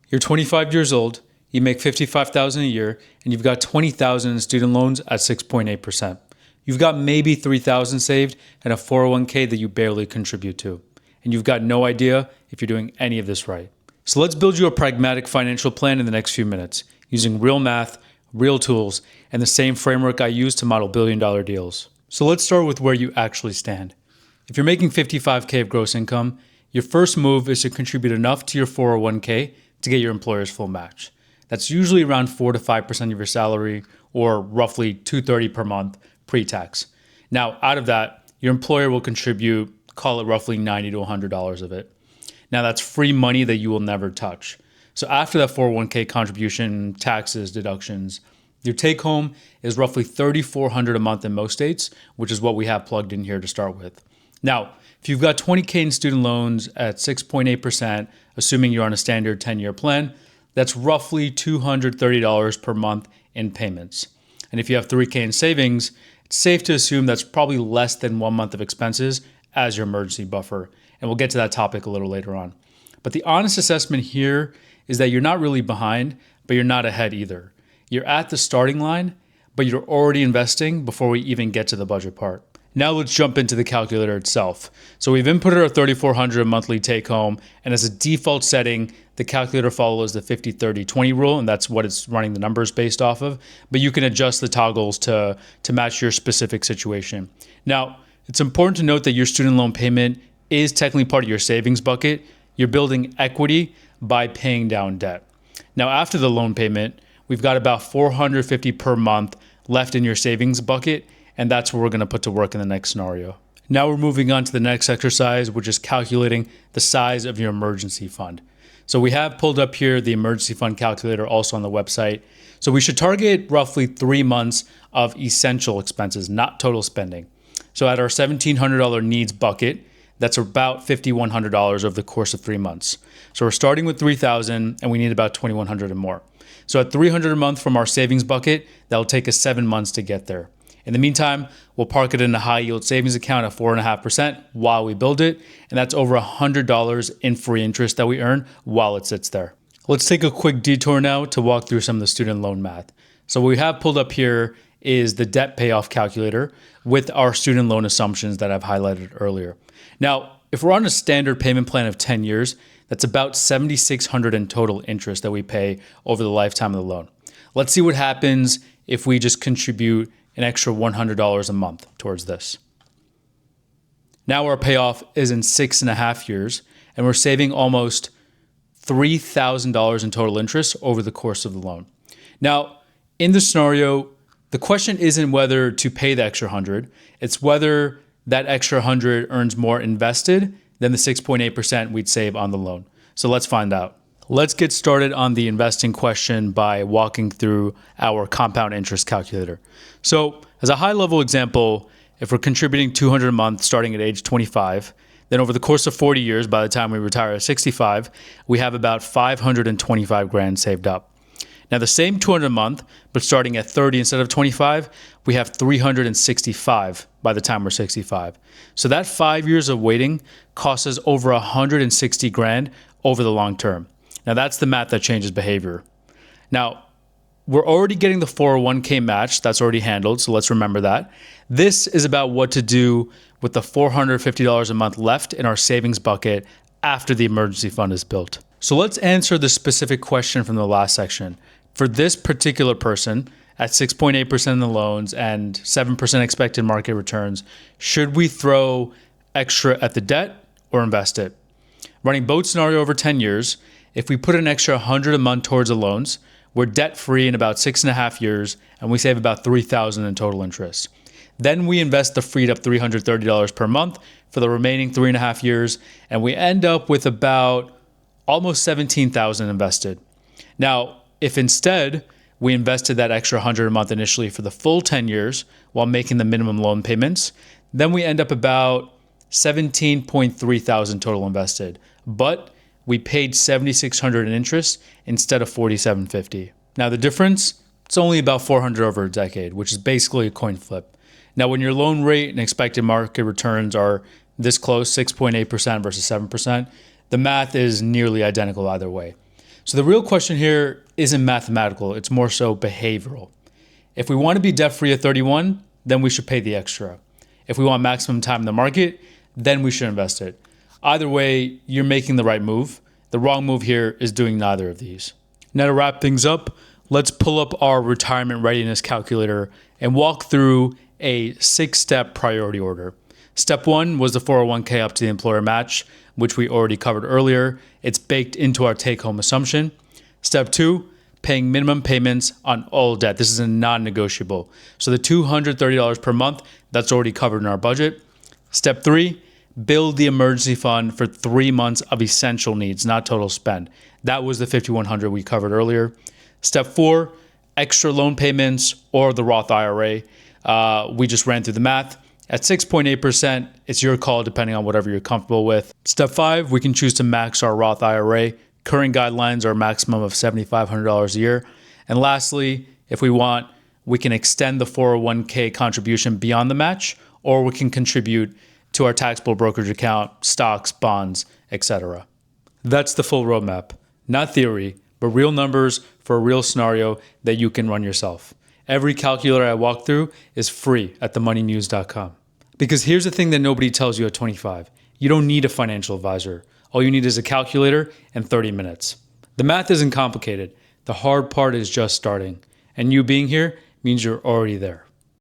You're 25 years old, you make $55,000 a year, and you've got $20,000 in student loans at 6.8%. You've got maybe $3,000 saved and a 401k that you barely contribute to. And you've got no idea if you're doing any of this right. So let's build you a pragmatic financial plan in the next few minutes, using real math, real tools, and the same framework I use to model billion-dollar deals. So let's start with where you actually stand. If you're making $55K of gross income, your first move is to contribute enough to your 401k to get your employer's full match. That's usually around 4 to 5% of your salary, or roughly $230 per month pre-tax. Now, out of that, your employer will contribute, call it roughly $90 to $100 of it. Now, that's free money that you will never touch. So after that 401k contribution, taxes, deductions, your take home is roughly $3,400 a month in most states, which is what we have plugged in here to start with. Now, if you've got $20K in student loans at 6.8%, assuming you're on a standard 10-year plan, that's roughly $230 per month in payments. And if you have $3K in savings, it's safe to assume that's probably less than 1 month of expenses as your emergency buffer. And we'll get to that topic a little later on. But the honest assessment here is that you're not really behind, but you're not ahead either. You're at the starting line, but you're already investing before we even get to the budget part. Now let's jump into the calculator itself. So we've inputted our $3,400 monthly take home, and as a default setting, the calculator follows the 50-30-20 rule, and that's what it's running the numbers based off of. But you can adjust the toggles to match your specific situation. Now, it's important to note that your student loan payment is technically part of your savings bucket. You're building equity by paying down debt. Now, after the loan payment, we've got about $450 per month left in your savings bucket, and that's what we're going to put to work in the next scenario. Now we're moving on to the next exercise, which is calculating the size of your emergency fund. So we have pulled up here the emergency fund calculator also on the website. So we should target roughly 3 months of essential expenses, not total spending. So at our $1,700 needs bucket, that's about $5,100 over the course of 3 months. So we're starting with $3,000 and we need about $2,100 and more. So at $300 a month from our savings bucket, that'll take us 7 months to get there. In the meantime, we'll park it in a high yield savings account at 4.5% while we build it. And that's over $100 in free interest that we earn while it sits there. Let's take a quick detour now to walk through some of the student loan math. So what we have pulled up here is the debt payoff calculator with our student loan assumptions that I've highlighted earlier. Now, if we're on a standard payment plan of 10 years, that's about $7,600 in total interest that we pay over the lifetime of the loan. Let's see what happens if we just contribute an extra $100 a month towards this. Now our payoff is in 6.5 years, and we're saving almost $3,000 in total interest over the course of the loan. Now, in this scenario, the question isn't whether to pay the extra 100, it's whether that extra 100 earns more invested than the 6.8% we'd save on the loan. So let's find out. Let's get started on the investing question by walking through our compound interest calculator. So as a high-level example, if we're contributing $200 a month starting at age 25, then over the course of 40 years, by the time we retire at 65, we have about $525,000 saved up. Now the same $200 a month, but starting at 30 instead of 25, we have $365 by the time we're 65. So that 5 years of waiting costs us over $160,000 over the long term. Now that's the math that changes behavior. Now, we're already getting the 401k match. That's already handled, so let's remember that. This is about what to do with the $450 a month left in our savings bucket after the emergency fund is built. So let's answer the specific question from the last section. For this particular person, at 6.8% in the loans and 7% expected market returns, should we throw extra at the debt or invest it? Running both scenario over 10 years, if we put an extra $100 a month towards the loans, we're debt-free in about 6.5 years, and we save about $3,000 in total interest. Then we invest the freed up $330 per month for the remaining 3.5 years, and we end up with about almost $17,000 invested. Now, if instead we invested that extra $100 a month initially for the full 10 years while making the minimum loan payments, then we end up about $17,300 total invested. But we paid $7,600 in interest instead of $4,750. Now the difference, it's only about $400 over a decade, which is basically a coin flip. Now when your loan rate and expected market returns are this close, 6.8% versus 7%, the math is nearly identical either way. So the real question here isn't mathematical, it's more so behavioral. If we want to be debt-free at 31, then we should pay the extra. If we want maximum time in the market, then we should invest it. Either way, you're making the right move. The wrong move here is doing neither of these. Now to wrap things up, let's pull up our retirement readiness calculator and walk through a 6-step priority order. Step 1 was the 401k up to the employer match, which we already covered earlier. It's baked into our take-home assumption. Step 2, paying minimum payments on all debt. This is a non-negotiable. So the $230 per month, that's already covered in our budget. Step 3, build the emergency fund for 3 months of essential needs, not total spend. That was the $5,100 we covered earlier. Step 4, extra loan payments or the Roth IRA. We just ran through the math. At 6.8%, it's your call depending on whatever you're comfortable with. Step 5, we can choose to max our Roth IRA. Current guidelines are a maximum of $7,500 a year. And lastly, if we want, we can extend the 401k contribution beyond the match, or we can contribute to our taxable brokerage account, stocks, bonds, etc. That's the full roadmap. Not theory, but real numbers for a real scenario that you can run yourself. Every calculator I walk through is free at themoneymuse.com. Because here's the thing that nobody tells you at 25. You don't need a financial advisor. All you need is a calculator and 30 minutes. The math isn't complicated. The hard part is just starting. And you being here means you're already there.